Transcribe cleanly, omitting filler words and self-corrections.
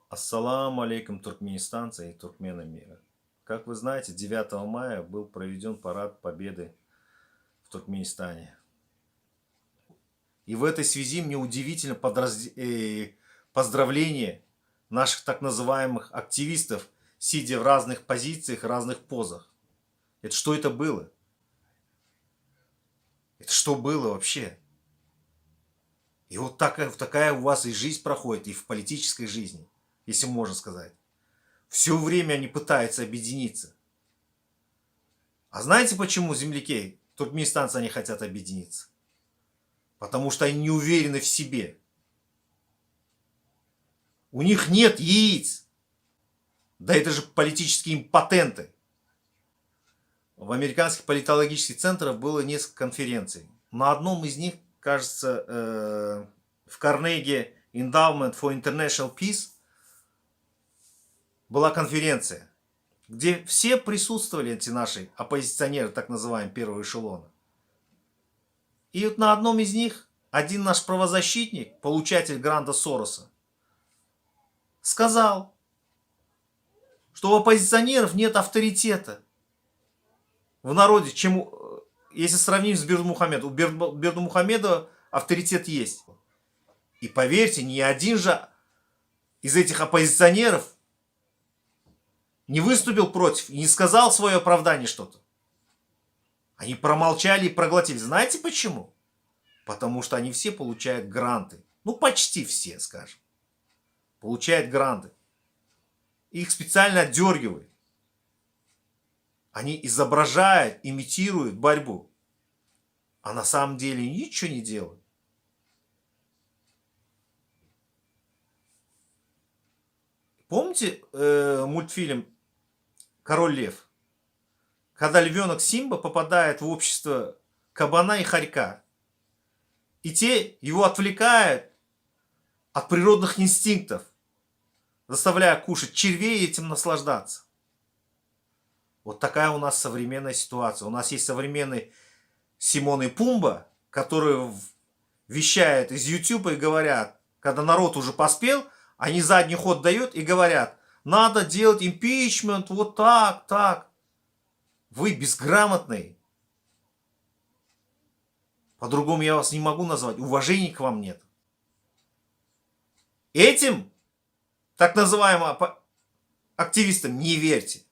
Ассаламу алейкум, туркменистанцы и туркмены мира. Как вы знаете, 9 мая был проведен парад Победы в Туркменистане. И в этой связи мне удивительно поздравление наших так называемых активистов, сидя в разных позициях, разных позах. Это что это было? Это что было вообще? И вот такая у вас и жизнь проходит, и в политической жизни, если можно сказать. Все время они пытаются объединиться. А знаете, почему, земляки, туркменистанцы, они хотят объединиться? Потому что они не уверены в себе. У них нет яиц. Да это же политические импотенты. В американских политологических центрах было несколько конференций. На одном из них, кажется, в Carnegie Endowment for International Peace была конференция, где все присутствовали, эти наши оппозиционеры, так называемые, первого эшелона. И вот на одном из них один наш правозащитник, получатель гранта Сороса, сказал, что у оппозиционеров нет авторитета в народе, чем, если сравнить с Бердымухамедовым. У Бердымухамедова авторитет есть. И поверьте, ни один же из этих оппозиционеров не выступил против и не сказал свое оправдание что-то. Они промолчали и проглотили. Знаете почему? Потому что они все получают гранты. Ну, почти все, скажем. Получают гранты. Их специально отдергивают. Они изображают, имитируют борьбу. А на самом деле ничего не делают. Помните мультфильм «Король лев»? Когда львенок Симба попадает в общество кабана и хорька. И те его отвлекают от природных инстинктов, заставляя кушать червей и этим наслаждаться. Вот такая у нас современная ситуация. У нас есть современный Симон и Пумба, которые вещают из YouTube и говорят, когда народ уже поспел, они задний ход дают и говорят, надо делать импичмент вот так, так. Вы безграмотные. По-другому я вас не могу назвать. Уважения к вам нет. Этим, так называемым активистам, не верьте.